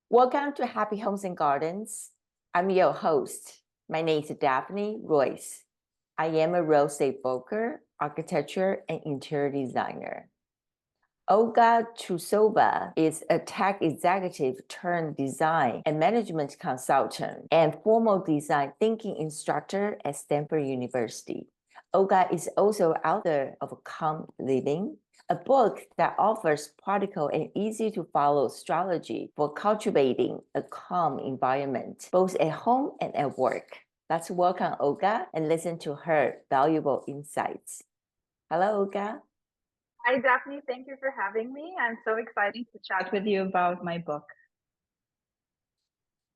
Welcome to Happy Homes and Gardens. I'm your host. My name is Daphne Royce. I am a real estate broker, architecture, and interior designer. Olga Trusova is a tech executive turned design and management consultant and formal design thinking instructor at Stanford University. Olga is also author of Cultivating, a book that offers practical and easy to follow strategy for cultivating a calm environment, both at home and at work. Let's welcome Olga and listen to her valuable insights. Hello, Olga. Hi, Daphne. Thank you for having me. I'm so excited to chat with you about my book.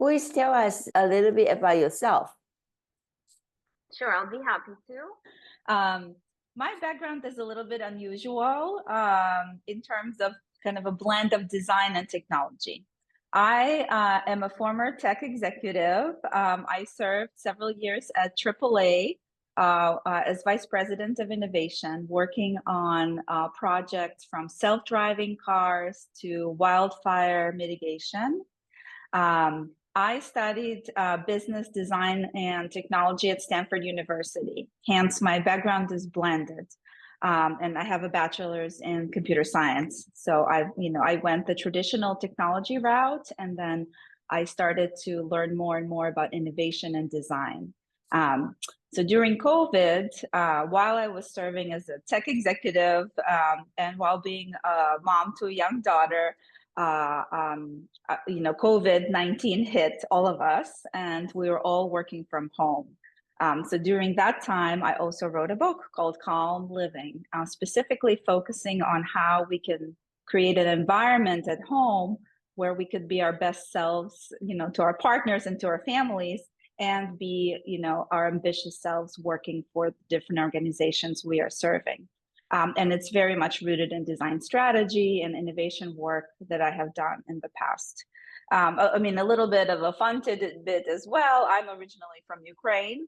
Please tell us a little bit about yourself. Sure, I'll be happy to. My background is a little bit unusual in terms of kind of a blend of design and technology. I am a former tech executive. I served several years at AAA as Vice President of Innovation, working on projects from self-driving cars to wildfire mitigation. I studied business design and technology at Stanford University. Hence, my background is blended. And I have a bachelor's in computer science. So I went the traditional technology route, and then I started to learn more and more about innovation and design. So during COVID, while I was serving as a tech executive and while being a mom to a young daughter, COVID-19 hit all of us, and we were all working from home. So during that time, I also wrote a book called Calm Living, specifically focusing on how we can create an environment at home where we could be our best selves, to our partners and to our families, and be, our ambitious selves working for the different organizations we are serving. And it's very much rooted in design strategy and innovation work that I have done in the past. A little bit of a fun tidbit as well. I'm originally from Ukraine.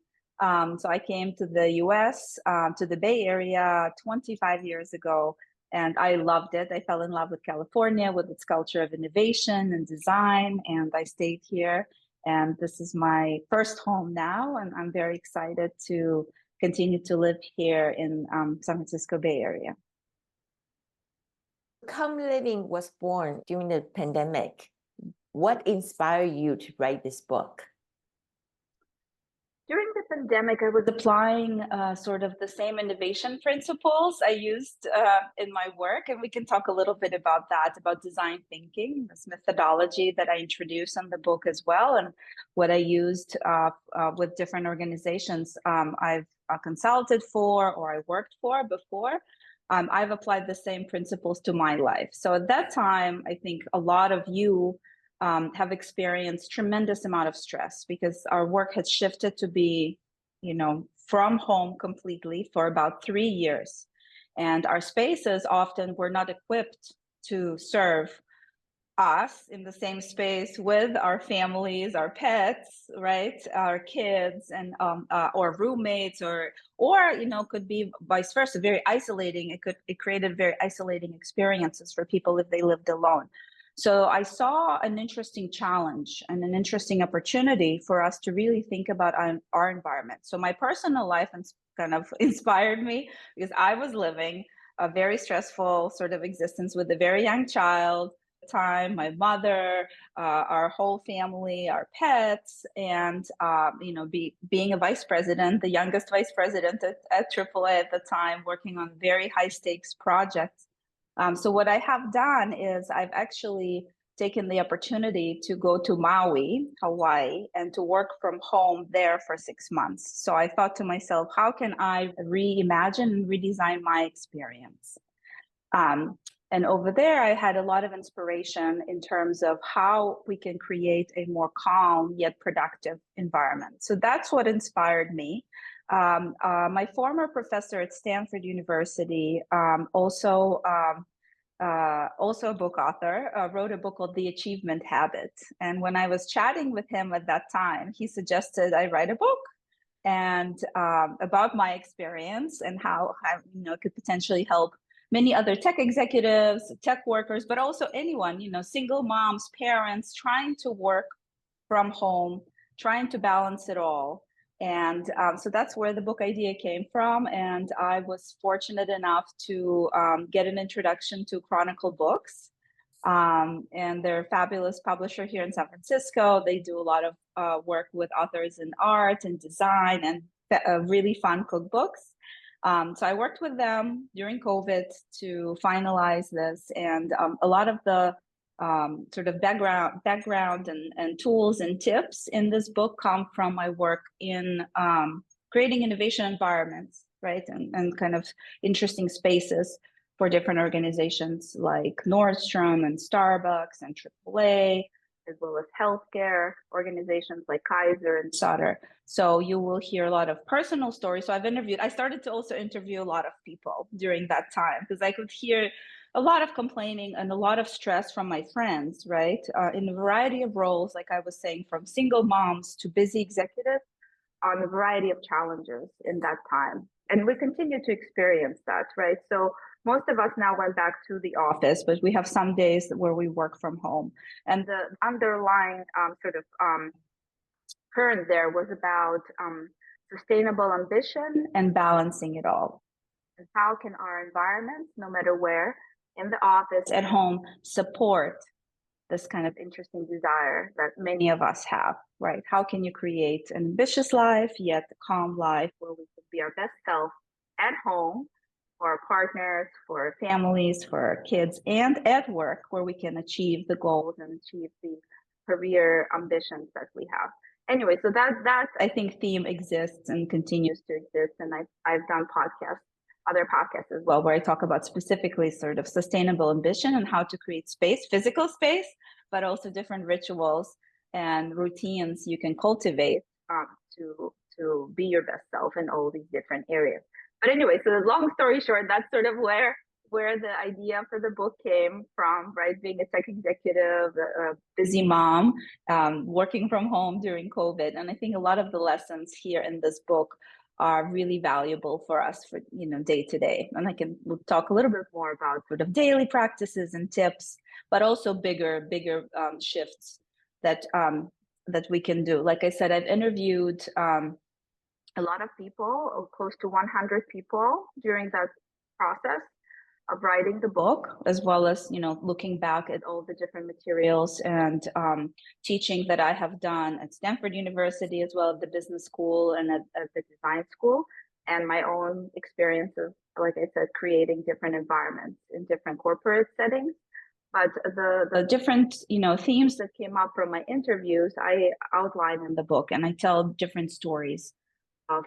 So I came to the US, to the Bay Area 25 years ago, and I loved it. I fell in love with California, with its culture of innovation and design, and I stayed here. And this is my first home now, and I'm very excited to continue to live here in San Francisco Bay Area. Calm Living was born during the pandemic. What inspired you to write this book? During the pandemic, I was applying sort of the same innovation principles I used in my work. And we can talk a little bit about that, about design thinking, this methodology that I introduced in the book as well, and what I used with different organizations I've consulted for or I worked for before. I've applied the same principles to my life. So at that time, I think a lot of you have experienced tremendous amount of stress because our work has shifted to be, from home completely for about 3 years. And our spaces often were not equipped to serve us in the same space with our families, our pets, right, our kids, and or roommates, or could be vice versa, very isolating. It created very isolating experiences for people if they lived alone. So I saw an interesting challenge and an interesting opportunity for us to really think about our environment. So my personal life kind of inspired me because I was living a very stressful sort of existence with a very young child time, my mother, our whole family, our pets, and being a vice president, the youngest vice president at AAA at the time, working on very high stakes projects. So what I have done is I've actually taken the opportunity to go to Maui, Hawaii, and to work from home there for 6 months. So I thought to myself, how can I reimagine and redesign my experience? And over there, I had a lot of inspiration in terms of how we can create a more calm yet productive environment. So that's what inspired me. My former professor at Stanford University, also a book author, wrote a book called The Achievement Habit. And when I was chatting with him at that time, he suggested I write a book and about my experience and how it could potentially help many other tech executives, tech workers, but also anyone, single moms, parents trying to work from home, trying to balance it all. And so that's where the book idea came from. And I was fortunate enough to get an introduction to Chronicle Books. And they're a fabulous publisher here in San Francisco. They do a lot of work with authors in art and design and really fun cookbooks. So I worked with them during COVID to finalize this, and a lot of the sort of background and tools and tips in this book come from my work in creating innovation environments, right? And kind of interesting spaces for different organizations like Nordstrom and Starbucks and AAA, as well as healthcare organizations like Kaiser and Sutter. So you will hear a lot of personal stories. So I started to also interview a lot of people during that time, because I could hear a lot of complaining and a lot of stress from my friends, right? In a variety of roles, like I was saying, from single moms to busy executives, on a variety of challenges in that time. And we continue to experience that, right? So most of us now went back to the office, but we have some days where we work from home. And the underlying current there was about sustainable ambition and balancing it all. And how can our environments, no matter where, in the office, at home, support this kind of interesting desire that many of us have, right? How can you create an ambitious life, yet a calm life where we can be our best self at home, for our partners, for our families, for our kids, and at work, where we can achieve the goals and achieve the career ambitions that we have. Anyway, so that I think theme exists and continues to exist. And I've done other podcasts as well, where I talk about specifically sort of sustainable ambition and how to create space, physical space, but also different rituals and routines you can cultivate to be your best self in all these different areas. But anyway, so the long story short, that's sort of where the idea for the book came from, right? Being a tech executive, a busy mom, working from home during COVID. And I think a lot of the lessons here in this book are really valuable for us for, day to day. And we'll talk a little bit more about sort of daily practices and tips, but also bigger shifts that we can do. Like I said, I've interviewed a lot of people, close to 100 people during that process of writing the book, as well as, looking back at all the different materials and teaching that I have done at Stanford University, as well as the business school and at the design school, and my own experience of, like I said, creating different environments in different corporate settings. But the different, themes that came up from my interviews, I outline in the book, and I tell different stories of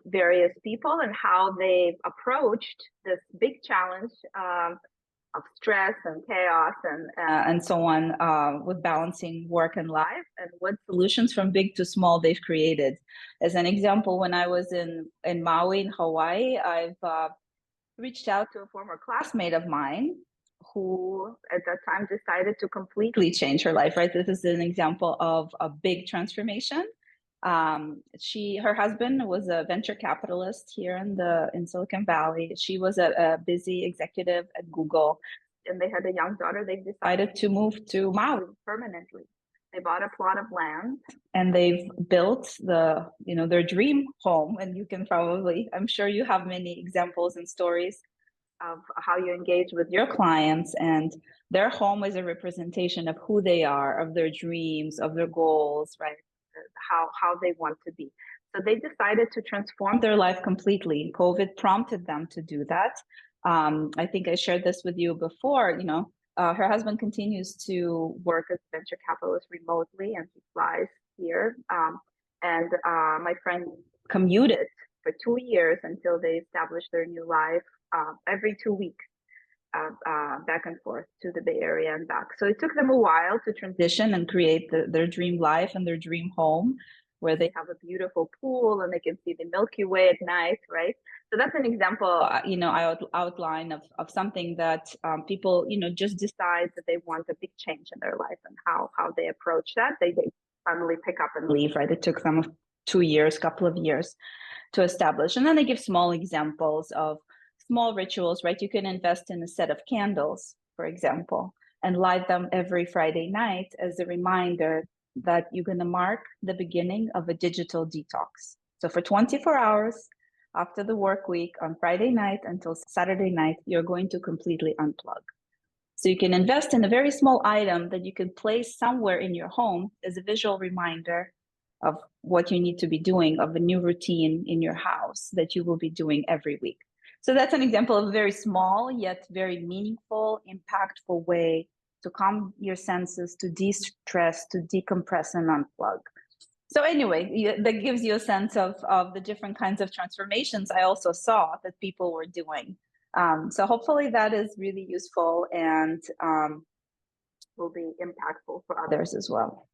various people and how they've approached this big challenge of stress and chaos and so on with balancing work and life, and what solutions from big to small they've created. As an example, when I was in Maui in Hawaii, I've reached out to a former classmate of mine who at that time decided to completely change her life, right? This is an example of a big transformation. Her husband was a venture capitalist here in Silicon Valley. She was a busy executive at Google, and they had a young daughter. They decided to move to Maui permanently. They bought a plot of land and they've built their dream home. And you can I'm sure you have many examples and stories of how you engage with your clients, and their home is a representation of who they are, of their dreams, of their goals, right? How they want to be. So they decided to transform their life completely. COVID prompted them to do that. I think I shared this with you before. Her husband continues to work as a venture capitalist remotely, and he flies here. And my friend commuted for 2 years until they established their new life every 2 weeks. Back and forth to the Bay Area and back. So it took them a while to transition and create their dream life and their dream home, where they have a beautiful pool and they can see the Milky Way at night, right? So that's an example, I outline of something that people, just decide that they want a big change in their life, and how they approach that. They finally pick up and leave, right? It took them 2 years, couple of years to establish. And then they give small examples of small rituals, right? You can invest in a set of candles, for example, and light them every Friday night as a reminder that you're going to mark the beginning of a digital detox. So for 24 hours after the work week on Friday night until Saturday night, you're going to completely unplug. So you can invest in a very small item that you can place somewhere in your home as a visual reminder of what you need to be doing, of a new routine in your house that you will be doing every week. So that's an example of a very small yet very meaningful, impactful way to calm your senses, to de-stress, to decompress and unplug. So anyway, that gives you a sense of the different kinds of transformations I also saw that people were doing. So hopefully that is really useful and will be impactful for others as well.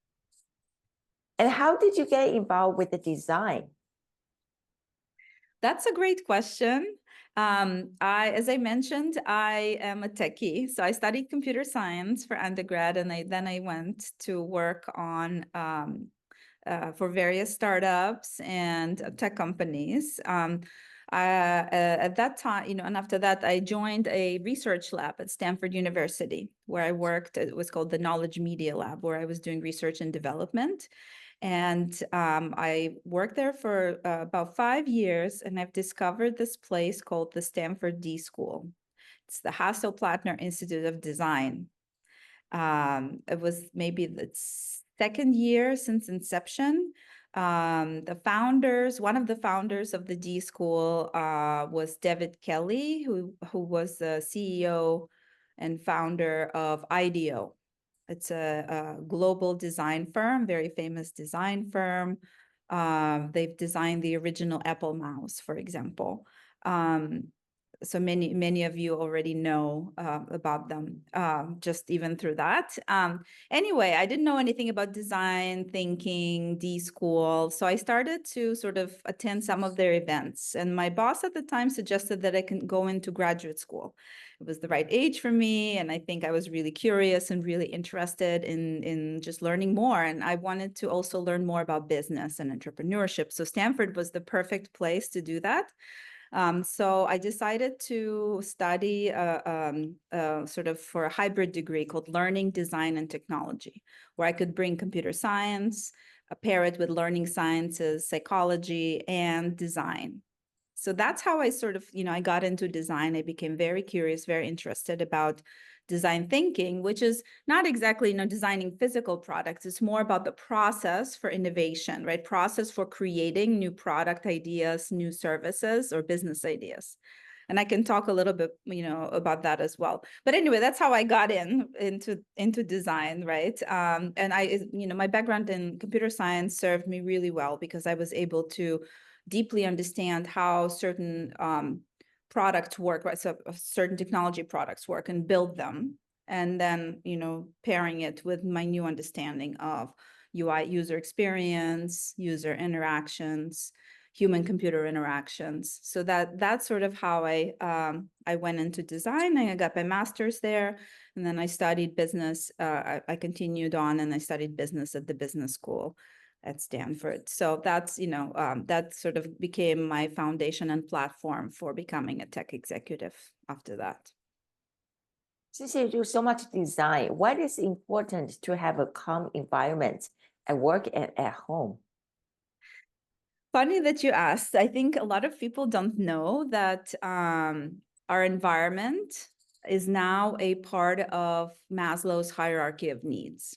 And how did you get involved with the design? That's a great question. As I mentioned, I am a techie. So I studied computer science for undergrad, and then I went to work on for various startups and tech companies. At that time, and after that, I joined a research lab at Stanford University, where I worked. It was called the Knowledge Media Lab, where I was doing research and development. And I worked there for about 5 years, and I've discovered this place called the Stanford D School. It's the Hasso-Plattner Institute of Design. It was maybe the second year since inception. One of the founders of the D School was David Kelly, who was the CEO and founder of IDEO. It's a global design firm, very famous design firm. They've designed the original Apple mouse, for example. So many of you already know about them, just even through that. Anyway, I didn't know anything about design thinking, D School. So I started to sort of attend some of their events. And my boss at the time suggested that I can go into graduate school. It was the right age for me. And I think I was really curious and really interested in just learning more. And I wanted to also learn more about business and entrepreneurship. So Stanford was the perfect place to do that. So I decided to study sort of for a hybrid degree called Learning, Design, and Technology, where I could bring computer science, pair it with learning sciences, psychology, and design. So that's how I sort of, I got into design. I became very curious, very interested about design thinking, which is not exactly, designing physical products. It's more about the process for innovation, right? Process for creating new product ideas, new services, or business ideas. And I can talk a little bit, about that as well. But anyway, that's how I got into design, right? And my background in computer science served me really well because I was able to deeply understand how certain products work, right? So certain technology products work and build them. And then, pairing it with my new understanding of UI, user experience, user interactions, human-computer interactions. So that's sort of how I went into design. I got my master's there, and then I studied business. I continued on, and I studied business at the business school at Stanford. So that's, that sort of became my foundation and platform for becoming a tech executive after that. Since you do so much design, what is important to have a calm environment at work and at home? Funny that you asked. I think a lot of people don't know that our environment is now a part of Maslow's hierarchy of needs.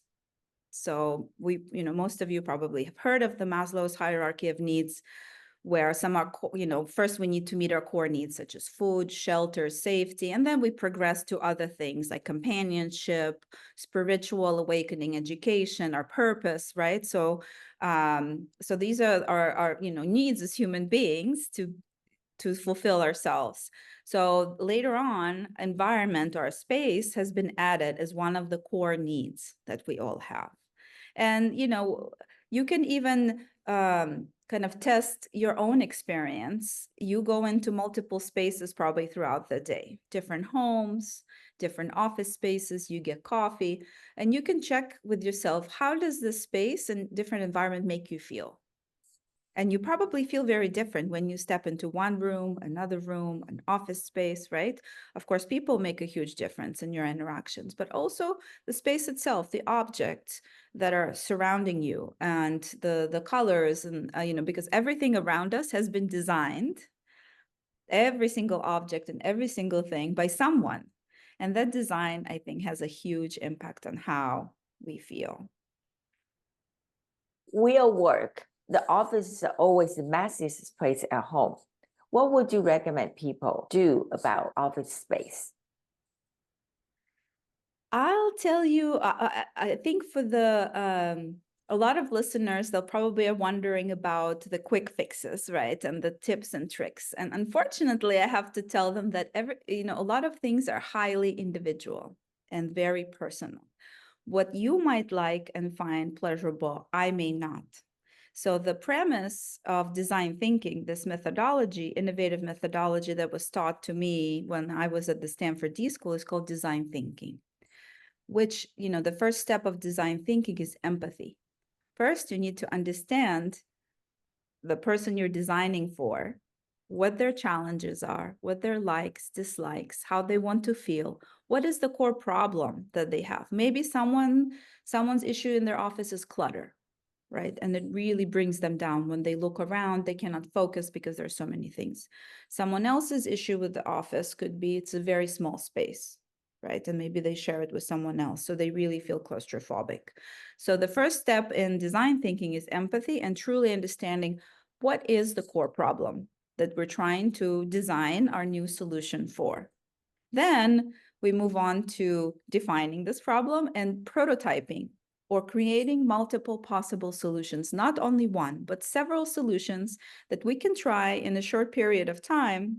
So most of you probably have heard of the Maslow's hierarchy of needs, where some are, first we need to meet our core needs, such as food, shelter, safety, and then we progress to other things like companionship, spiritual awakening, education, our purpose, right? So, so these are our needs as human beings to fulfill ourselves. So later on, environment or space has been added as one of the core needs that we all have. And, you can even kind of test your own experience. You go into multiple spaces probably throughout the day, different homes, different office spaces, you get coffee, and you can check with yourself, how does this space and different environment make you feel? And you probably feel very different when you step into one room, another room, an office space, right? Of course, people make a huge difference in your interactions, but also the space itself, the objects that are surrounding you, and the colors, and because everything around us has been designed, every single object and every single thing, by someone. And that design, I think, has a huge impact on how we feel. Real work, the office is always the messiest place at home. What would you recommend people do about office space? I'll tell you, I think for a lot of listeners, they'll probably are wondering about the quick fixes, right? And the tips and tricks. And unfortunately, I have to tell them that a lot of things are highly individual and very personal. What you might like and find pleasurable, I may not. So the premise of design thinking, this methodology, innovative methodology that was taught to me when I was at the Stanford D School, is called design thinking, which, the first step of design thinking is empathy. First, you need to understand the person you're designing for, what their challenges are, what their likes, dislikes, how they want to feel, what is the core problem that they have. Maybe someone's issue in their office is clutter, right? And it really brings them down. When they look around, they cannot focus because there's so many things. Someone else's issue with the office could be it's a very small space, right? And maybe they share it with someone else, so they really feel claustrophobic. So the first step in design thinking is empathy and truly understanding what is the core problem that we're trying to design our new solution for. Then we move on to defining this problem and prototyping, or creating multiple possible solutions, not only one, but several solutions that we can try in a short period of time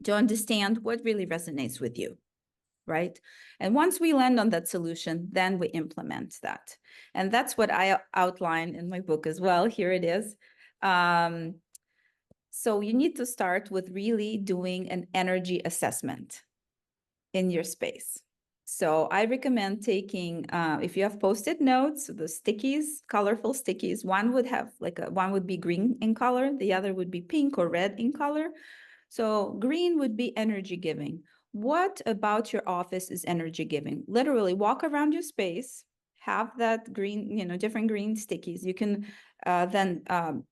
to understand what really resonates with you, right? And once we land on that solution, then we implement that. And that's what I outline in my book as well. Here it is. So you need to start with really doing an energy assessment in your space. So I recommend taking, if you have Post-it notes, the stickies, colorful stickies, one would be green in color, the other would be pink or red in color. So green would be energy giving. What about your office is energy giving? Literally walk around your space, have that green, different green stickies. You can then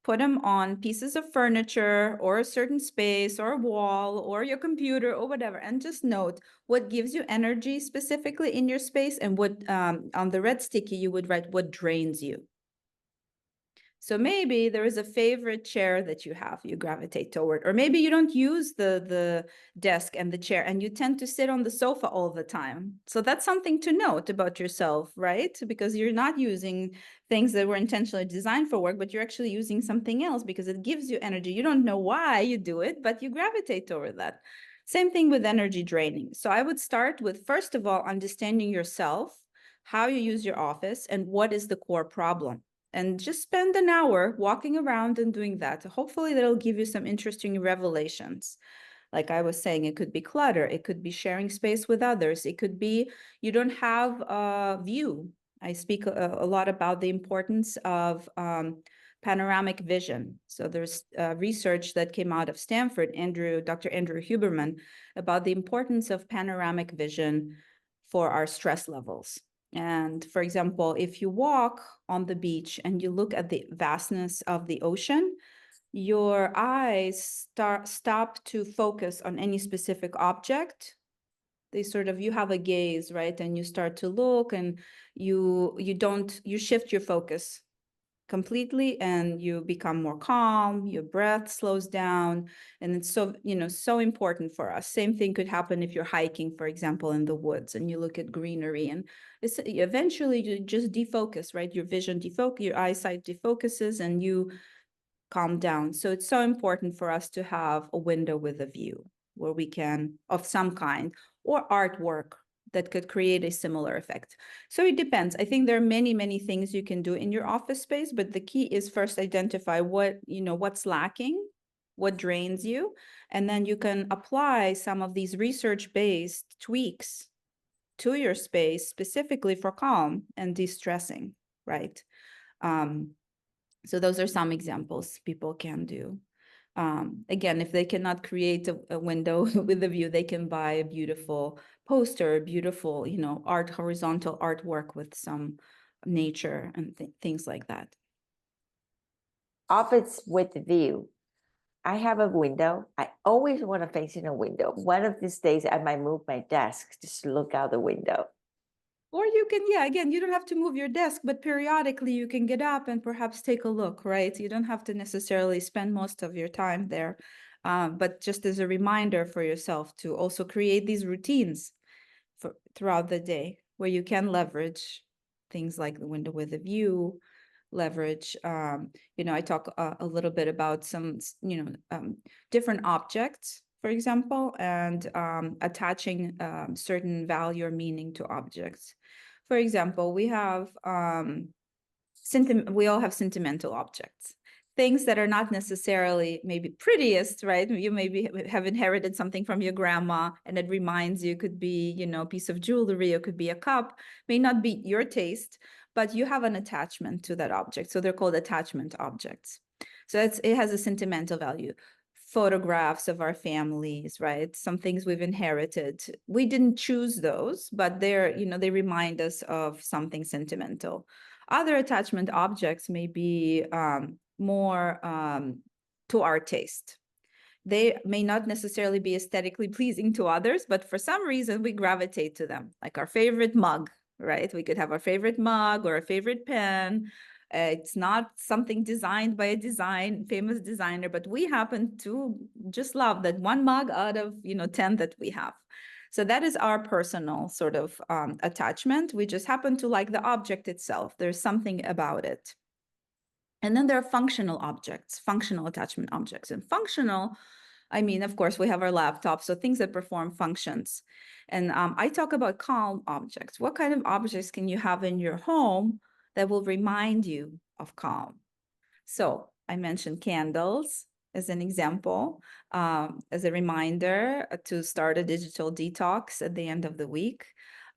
put them on pieces of furniture or a certain space or a wall or your computer or whatever, and just note what gives you energy specifically in your space, and what on the red sticky you would write what drains you. So maybe there is a favorite chair that you have, you gravitate toward, or maybe you don't use the desk and the chair and you tend to sit on the sofa all the time. So that's something to note about yourself, right? Because you're not using things that were intentionally designed for work, but you're actually using something else because it gives you energy. You don't know why you do it, but you gravitate toward that. Same thing with energy draining. So I would start with, first of all, understanding yourself, how you use your office, and what is the core problem. And just spend an hour walking around and doing that. Hopefully that'll give you some interesting revelations. Like I was saying, it could be clutter. It could be sharing space with others. It could be you don't have a view. I speak a lot about the importance of panoramic vision. So there's research that came out of Stanford, Dr. Andrew Huberman, about the importance of panoramic vision for our stress levels. And for example, if you walk on the beach and you look at the vastness of the ocean, your eyes stop to focus on any specific object. You have a gaze, right? And you start to look, and you shift your focus completely, and you become more calm, your breath slows down, and it's so important for us. Same thing could happen if you're hiking, for example, in the woods, and you look at greenery, and eventually you just defocus, right? Your vision your eyesight defocuses, and you calm down. So it's so important for us to have a window with a view where we can, of some kind, or artwork that could create a similar effect. So it depends. I think there are many things you can do in your office space, but the key is first identify what's lacking, what drains you, and then you can apply some of these research-based tweaks to your space specifically for calm and de-stressing, right? So those are some examples people can do. Again, if they cannot create a window with a view, they can buy a beautiful poster, beautiful, horizontal artwork with some nature and things like that. Office with view. I have a window. I always want to face in a window. One of these days, I might move my desk just to look out the window. Or you can, again, you don't have to move your desk, but periodically you can get up and perhaps take a look, right? You don't have to necessarily spend most of your time there, but just as a reminder for yourself to also create these routines throughout the day where you can leverage things like the window with a view, leverage, I talk a little bit about some, different objects, for example, and attaching certain value or meaning to objects. For example, we have, we all have sentimental objects, things that are not necessarily maybe prettiest, right? You maybe have inherited something from your grandma and it reminds you, could be, a piece of jewelry, or could be a cup, may not be your taste, but you have an attachment to that object. So they're called attachment objects. So it has a sentimental value. Photographs of our families, right? Some things we've inherited. We didn't choose those, but they're, they remind us of something sentimental. Other attachment objects may be more to our taste. They may not necessarily be aesthetically pleasing to others, but for some reason we gravitate to them, like our favorite mug, right? We could have our favorite mug or a favorite pen. It's not something designed by a famous designer, but we happen to just love that one mug out of 10 that we have. So that is our personal sort of attachment. We just happen to like the object itself. There's something about it. And then there are functional objects, functional attachment objects. And functional, I mean, of course, we have our laptop, so things that perform functions. And I talk about calm objects. What kind of objects can you have in your home that will remind you of calm? So I mentioned candles as an example, as a reminder to start a digital detox at the end of the week.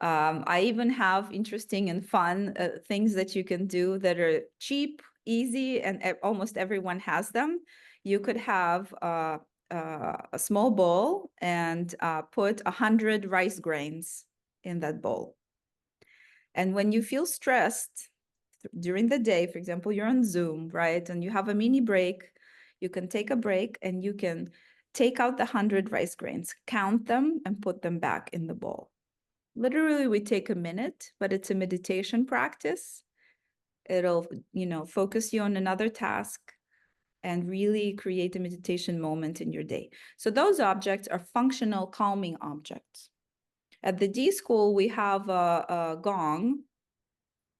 I even have interesting and fun things that you can do that are cheap, easy, and almost everyone has them. You could have a small bowl and put 100 rice grains in that bowl. And when you feel stressed during the day, for example, you're on Zoom, right? And you have a mini break, you can take a break and you can take out the 100 rice grains, count them and put them back in the bowl. Literally, we take a minute, but it's a meditation practice. It'll, focus you on another task and really create a meditation moment in your day. So those objects are functional calming objects. At the D School, we have a gong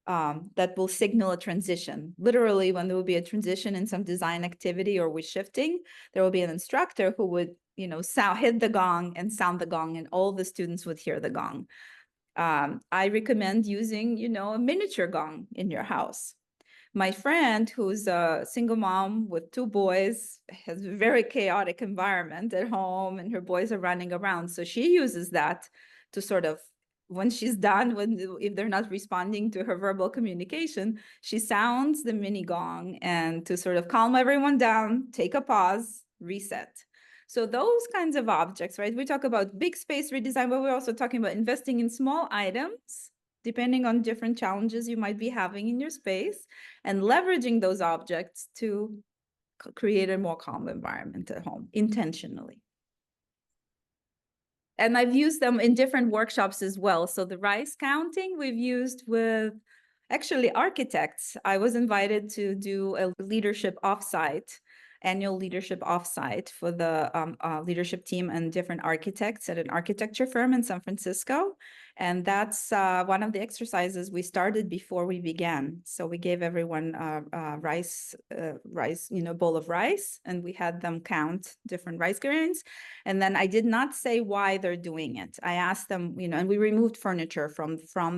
that will signal a transition. Literally, when there will be a transition in some design activity or we're shifting, there will be an instructor who would, hit the gong and sound the gong, and all the students would hear the gong. I recommend using, a miniature gong in your house. My friend, who's a single mom with 2 boys, has a very chaotic environment at home, and her boys are running around. So she uses that to sort of, when she's done, if they're not responding to her verbal communication, she sounds the mini gong and to sort of calm everyone down, take a pause, reset. So those kinds of objects, right? We talk about big space redesign, but we're also talking about investing in small items, depending on different challenges you might be having in your space, and leveraging those objects to create a more calm environment at home intentionally. And I've used them in different workshops as well. So the rice counting we've used with actually architects. I was invited to do a leadership offsite, annual leadership offsite for the leadership team and different architects at an architecture firm in San Francisco. And that's one of the exercises we started before we began. So we gave everyone rice, bowl of rice, and we had them count different rice grains. And then I did not say why they're doing it. I asked them, and we removed furniture from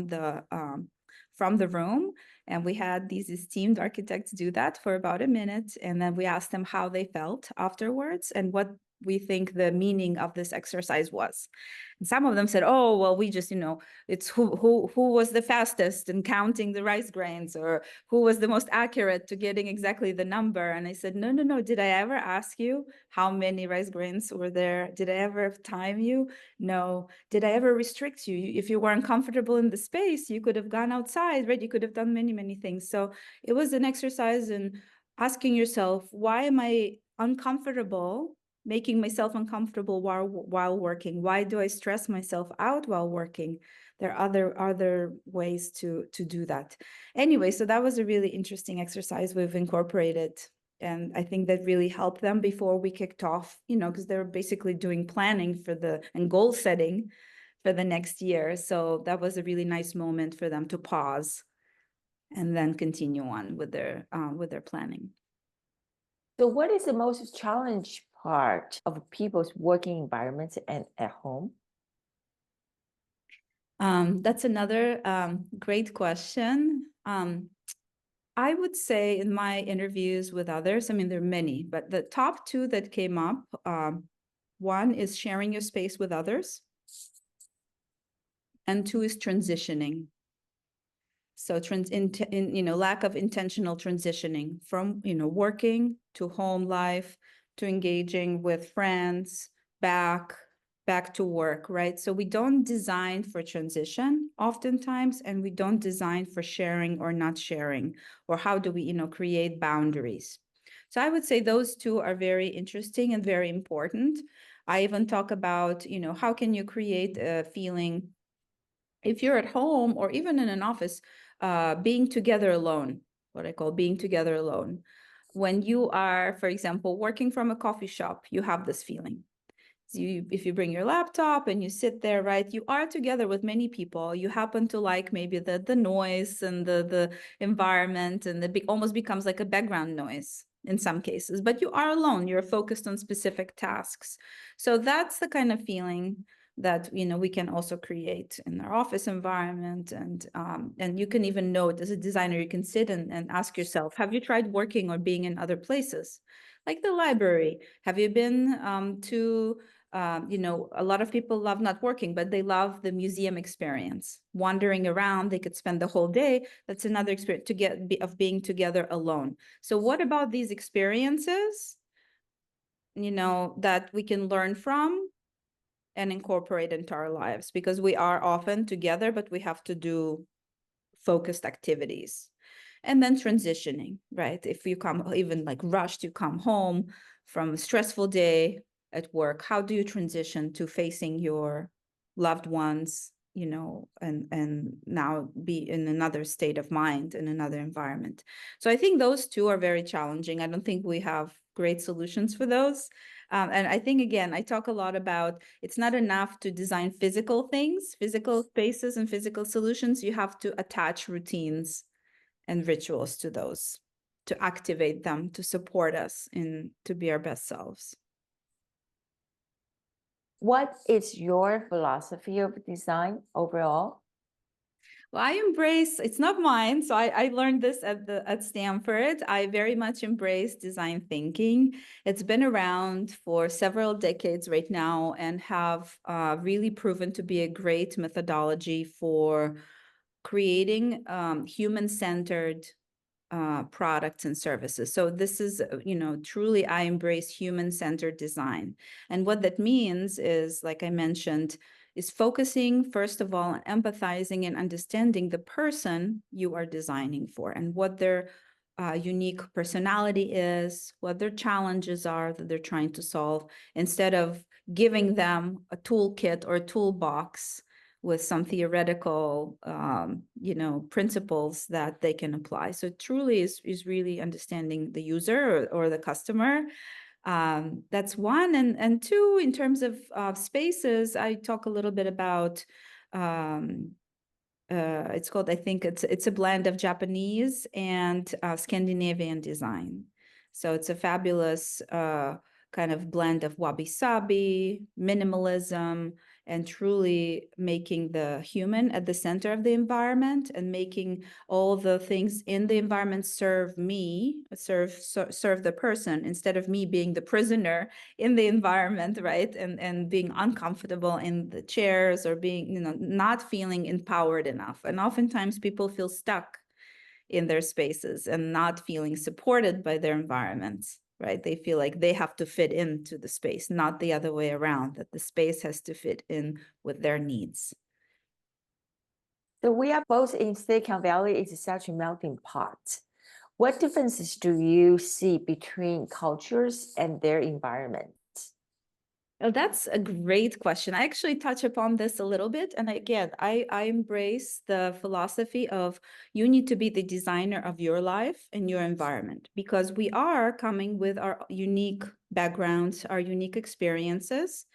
the room, and we had these esteemed architects do that for about a minute, and then we asked them how they felt afterwards and what we think the meaning of this exercise was. And some of them said, oh, well, we just, it's who was the fastest in counting the rice grains, or who was the most accurate to getting exactly the number. And I said, no, no, no. Did I ever ask you how many rice grains were there? Did I ever time you? No. Did I ever restrict you? If you weren't comfortable in the space, you could have gone outside, right? You could have done many, many things. So it was an exercise in asking yourself, why am I uncomfortable, making myself uncomfortable while working? Why do I stress myself out while working? There are other ways to do that. Anyway, so that was a really interesting exercise we've incorporated. And I think that really helped them before we kicked off, because they're basically doing planning and goal setting for the next year. So that was a really nice moment for them to pause and then continue on with their planning. So what is the most challenging part of people's working environments and at home? That's another great question. I would say in my interviews with others, I mean, there are many, but the top two that came up, one is sharing your space with others, and two is transitioning. So lack of intentional transitioning from, working to home life, to engaging with friends, back to work, right? So we don't design for transition oftentimes, and we don't design for sharing or not sharing, or how do we, create boundaries. So I would say those two are very interesting and very important. I even talk about, how can you create a feeling if you're at home or even in an office, being together alone, what I call being together alone. When you are, for example, working from a coffee shop, you have this feeling. If you bring your laptop and you sit there, right, you are together with many people. You happen to like maybe the noise and the environment, and it almost becomes like a background noise in some cases, but you are alone. You're focused on specific tasks. So that's the kind of feeling that we can also create in our office environment. And you can even note, as a designer, you can sit and ask yourself, have you tried working or being in other places, like the library? Have you been to a lot of people love not working, but they love the museum experience, wandering around. They could spend the whole day. That's another experience of being together alone. So what about these experiences, that we can learn from and incorporate into our lives? Because we are often together, but we have to do focused activities. And then transitioning, right? If you come even like rushed, you come home from a stressful day at work, how do you transition to facing your loved ones, and now be in another state of mind, in another environment? So I think those two are very challenging. I don't think we have great solutions for those. And I think, again, I talk a lot about, it's not enough to design physical things, physical spaces and physical solutions. You have to attach routines and rituals to those, to activate them, to support us to be our best selves. What is your philosophy of design overall? Well, I embrace, it's not mine, so I learned this at Stanford. I very much embrace design thinking. It's been around for several decades right now, and have really proven to be a great methodology for creating human-centered products and services. So this is, truly, I embrace human-centered design. And what that means is, like I mentioned, is focusing, first of all, on empathizing and understanding the person you are designing for, and what their unique personality is, what their challenges are that they're trying to solve, instead of giving them a toolkit or a toolbox with some theoretical, principles that they can apply. So it truly is really understanding the user or the customer. That's one. And two, in terms of spaces, I talk a little bit about, it's called, I think it's a blend of Japanese and Scandinavian design. So it's a fabulous kind of blend of wabi-sabi, minimalism, and truly making the human at the center of the environment and making all the things in the environment serve me, serve the person, instead of me being the prisoner in the environment, right? And being uncomfortable in the chairs or being, you know, not feeling empowered enough. And oftentimes people feel stuck in their spaces and not feeling supported by their environments, right? They feel like they have to fit into the space, not the other way around, that the space has to fit in with their needs. So we are both in Silicon Valley. It's such a melting pot. What differences do you see between cultures and their environment? Oh, that's a great question. I actually touch upon this a little bit. And again, I embrace the philosophy of you need to be the designer of your life and your environment, because we are coming with our unique backgrounds, our unique experiences.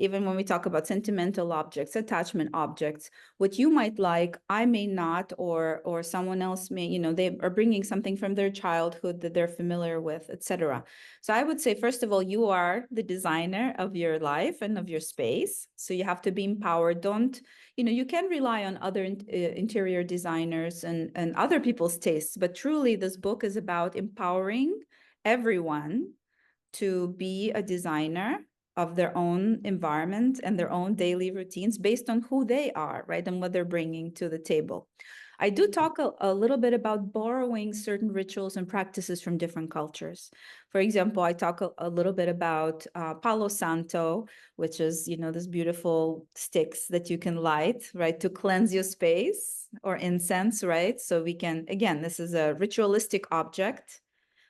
Even when we talk about sentimental objects, attachment objects, what you might like, I may not, or someone else may, you know, they are bringing something from their childhood that they're familiar with, etc. So I would say, first of all, you are the designer of your life and of your space. So you have to be empowered. Don't, you know, you can rely on other interior designers and other people's tastes, but truly this book is about empowering everyone to be a designer of their own environment and their own daily routines based on who they are, right? And what they're bringing to the table. I do talk a little bit about borrowing certain rituals and practices from different cultures. For example, I talk a little bit about Palo Santo, which is, you know, this beautiful sticks that you can light, right, to cleanse your space, or incense, right? So we can, again, this is a ritualistic object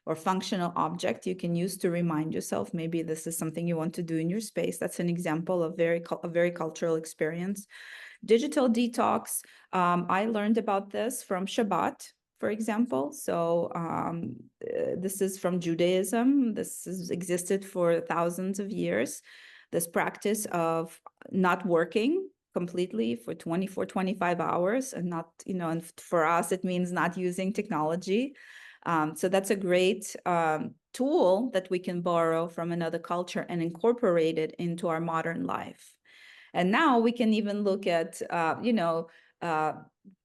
or functional object you can use to remind yourself maybe this is something you want to do in your space. That's an example of a very cultural experience. Digital detox, I learned about this from Shabbat, for example. So this is from Judaism. This has existed for thousands of years. This practice of not working completely for 24, 25 hours and not, you know, and for us, it means not using technology. So that's a great tool that we can borrow from another culture and incorporate it into our modern life. And now we can even look at, you know,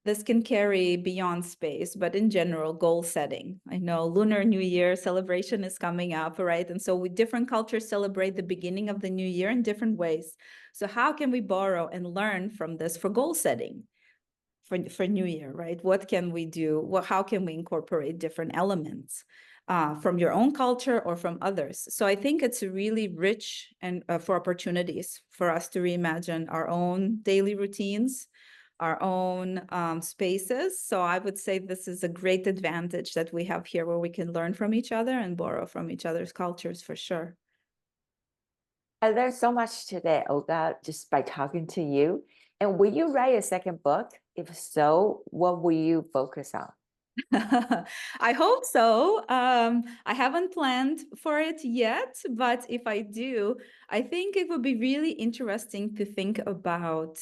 this can carry beyond space, but in general, goal setting. I know Lunar New Year celebration is coming up, right? And so different cultures celebrate the beginning of the new year in different ways. So how can we borrow and learn from this for goal setting? For New Year, right? What can we do? How can we incorporate different elements from your own culture or from others? So I think it's really rich and for opportunities for us to reimagine our own daily routines, our own spaces. So I would say this is a great advantage that we have here, where we can learn from each other and borrow from each other's cultures, for sure. I learned so much today, Olga, just by talking to you. And will you write a second book? If so, what will you focus on? I hope so. I haven't planned for it yet, but if I do, I think it would be really interesting to think about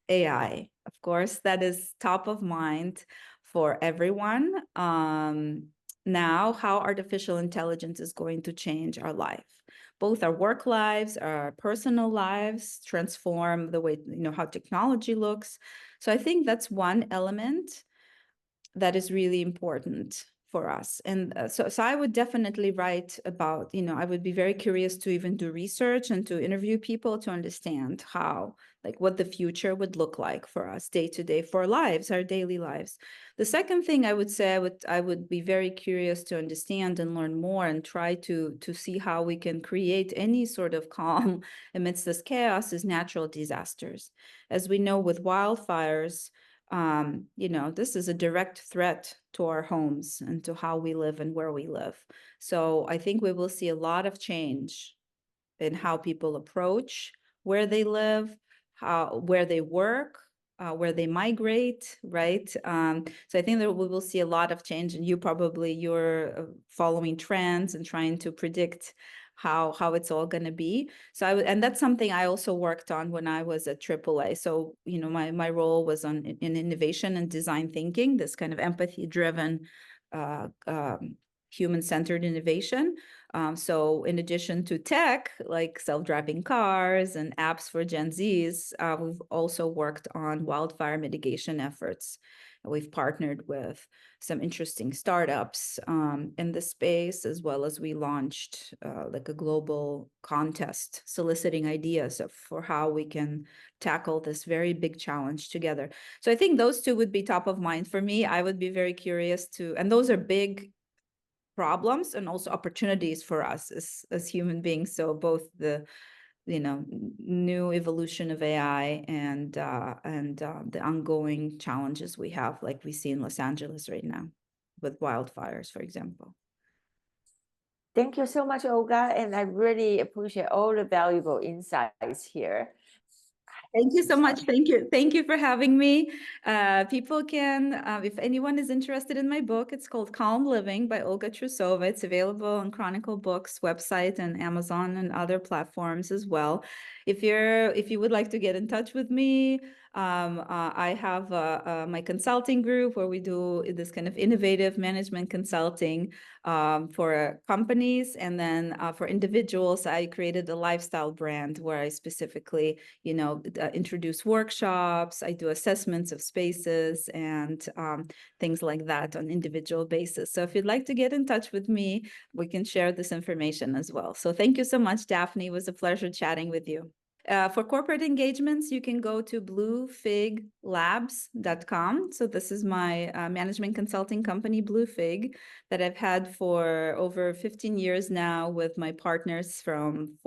AI. Of course, that is top of mind for everyone. Now, how artificial intelligence is going to change our life, both our work lives, our personal lives, transform the way, you know, how technology looks. So I think that's one element that is really important for us. And so I would definitely write about, you know, I would be very curious to even do research and to interview people to understand how, like, what the future would look like for us day to day, for our lives, our daily lives. The second thing I would say, I would be very curious to understand and learn more and try to see how we can create any sort of calm amidst this chaos, is natural disasters. As we know, with wildfires, you know, this is a direct threat to our homes and to how we live and where we live. So I think we will see a lot of change in how people approach where they live, where they work, where they migrate, right? So I think that we will see a lot of change, and you're following trends and trying to predict how it's all going to be. So and that's something I also worked on when I was at AAA. So, you know, my role was in innovation and design thinking, this kind of empathy driven, human-centered innovation. So in addition to tech, like self-driving cars and apps for Gen Zs, we've also worked on wildfire mitigation efforts. We've partnered with some interesting startups in the space, as well as we launched like a global contest soliciting ideas for how we can tackle this very big challenge together. So I think those two would be top of mind for me. I would be very curious to, and those are big problems and also opportunities for us as human beings. So both the new evolution of AI and the ongoing challenges we have, like we see in Los Angeles right now with wildfires, for example. Thank you so much, Olga, and I really appreciate all the valuable insights here. Thank you so much. Thank you. Thank you for having me. People can, if anyone is interested in my book, it's called Calm Living by Olga Trusova. It's available on Chronicle Books website and Amazon and other platforms as well. If you would like to get in touch with me, I have my consulting group where we do this kind of innovative management consulting for companies, and then for individuals, I created a lifestyle brand where I specifically, introduce workshops. I do assessments of spaces and things like that on individual basis. So if you'd like to get in touch with me, we can share this information as well. So thank you so much, Daphne. It was a pleasure chatting with you. For corporate engagements, you can go to bluefiglabs.com. So this is my management consulting company, Bluefig, that I've had for over 15 years now with my partners from,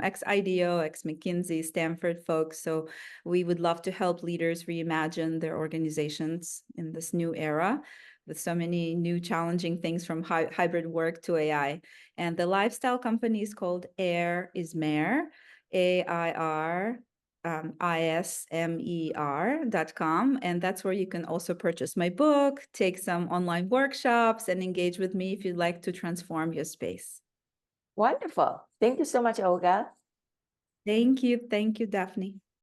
ex-IDEO, ex-McKinsey, Stanford folks. So we would love to help leaders reimagine their organizations in this new era with so many new challenging things from hybrid work to AI. And the lifestyle company is called Air is Mayor. AIRISMER.com. And that's where you can also purchase my book, take some online workshops, and engage with me if you'd like to transform your space. Wonderful. Thank you so much, Olga. Thank you. Thank you, Daphne.